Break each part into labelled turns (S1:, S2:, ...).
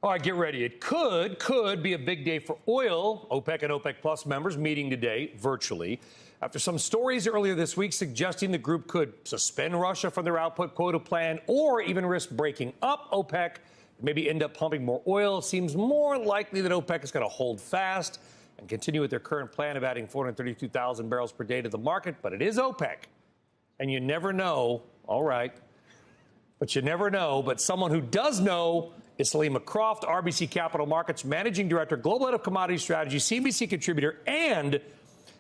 S1: All right, get ready. It could be a big day for oil. OPEC and OPEC Plus members meeting today virtually after some stories earlier this week suggesting the group could suspend Russia from their output quota plan or even risk breaking up OPEC, maybe end up pumping more oil. It seems more likely that OPEC is going to hold fast and continue with their current plan of adding 432,000 barrels per day to the market. But it is OPEC, and you never know. All right, but you never know. But someone who does know is Helima Croft, RBC Capital Markets Managing Director, Global Head of Commodity Strategy, CNBC contributor, and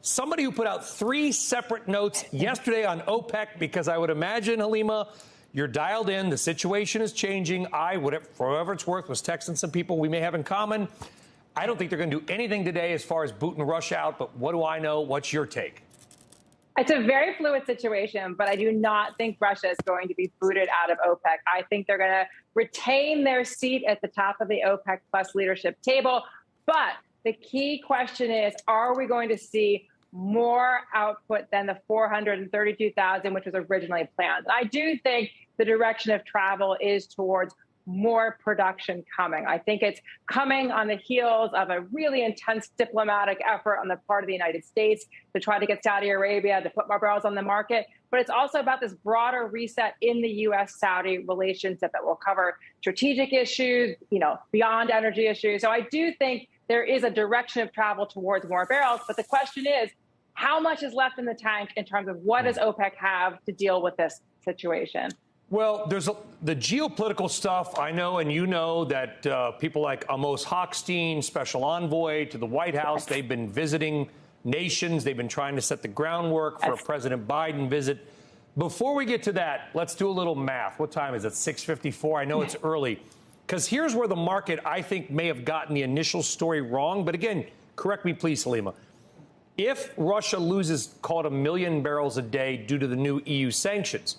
S1: somebody who put out 3 separate notes yesterday on OPEC, because I would imagine, Helima, you're dialed in. The situation is changing. For whatever it's worth, was texting some people we may have in common. I don't think they're going to do anything today as far as booting Russia out, but what do I know? What's your take?
S2: It's a very fluid situation, but I do not think Russia is going to be booted out of OPEC. I think they're going to retain their seat at the top of the OPEC Plus leadership table. But the key question is, are we going to see more output than the 432,000, which was originally planned? And I do think the direction of travel is towards more production coming. I think it's coming on the heels of a really intense diplomatic effort on the part of the United States to try to get Saudi Arabia to put more barrels on the market. But it's also about this broader reset in the U.S.-Saudi relationship that will cover strategic issues, beyond energy issues. So I do think there is a direction of travel towards more barrels. But the question is, how much is left in the tank in terms of what does OPEC have to deal with this situation?
S1: Well, there's the geopolitical stuff. I know, and you know, that people like Amos Hochstein, special envoy to the White House, they've been visiting nations. They've been trying to set the groundwork for a President Biden visit. Before we get to that, let's do a little math. What time is it? 6:54. I know it's early, because here's where the market, I think, may have gotten the initial story wrong. But again, correct me, please, Helima. If Russia loses, call it 1 million barrels a day due to the new EU sanctions,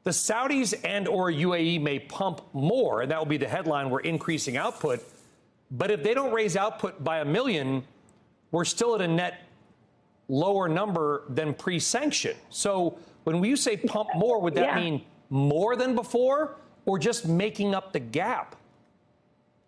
S1: the Saudis and or UAE may pump more, and that will be the headline, we're increasing output. But if they don't raise output by 1 million, we're still at a net lower number than pre-sanction. So when you say pump more, would that mean more than before or just making up the gap?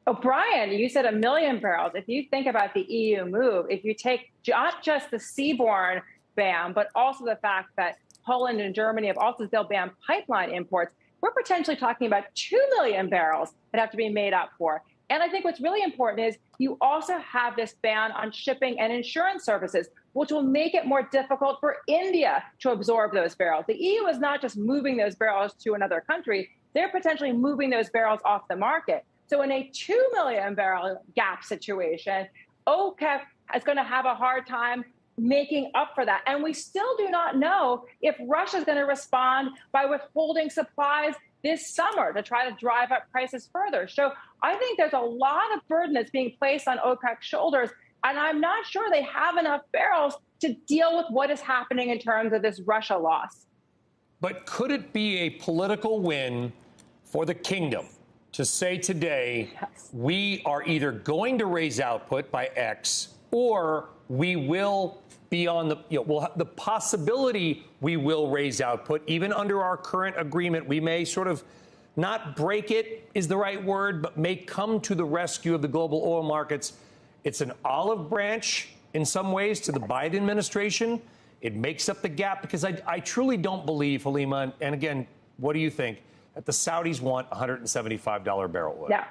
S2: Oh, Brian, you said 1 million barrels. If you think about the EU move, if you take not just the seaborne ban, but also the fact that Poland and Germany have also still banned pipeline imports, we're potentially talking about 2 million barrels that have to be made up for. And I think what's really important is you also have this ban on shipping and insurance services, which will make it more difficult for India to absorb those barrels. The EU is not just moving those barrels to another country. They're potentially moving those barrels off the market. So in a 2 million barrel gap situation, OPEC is going to have a hard time making up for that. And we still do not know if Russia is going to respond by withholding supplies this summer to try to drive up prices further. So I think there's a lot of burden that's being placed on OPEC's shoulders, and I'm not sure they have enough barrels to deal with what is happening in terms of this Russia loss.
S1: But could it be a political win for the kingdom to say today, we are either going to raise output by X or we will be on the possibility we will raise output even under our current agreement? We may sort of not break it is the right word, but may come to the rescue of the global oil markets. It's an olive branch in some ways to the Biden administration. It makes up the gap because I truly don't believe, Helima, and again, what do you think, that the Saudis want $175 barrel oil?
S2: No,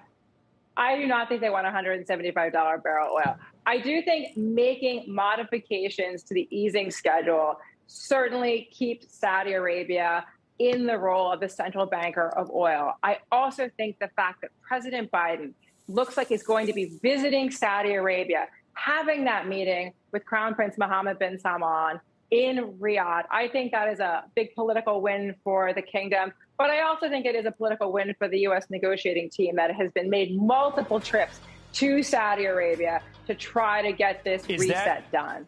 S2: I do not think they want $175 barrel oil. I do think making modifications to the easing schedule certainly keeps Saudi Arabia in the role of the central banker of oil. I also think the fact that President Biden looks like he's going to be visiting Saudi Arabia, having that meeting with Crown Prince Mohammed bin Salman in Riyadh, I think that is a big political win for the kingdom. But I also think it is a political win for the U.S. negotiating team that has been made multiple trips to Saudi Arabia to try to get this reset done.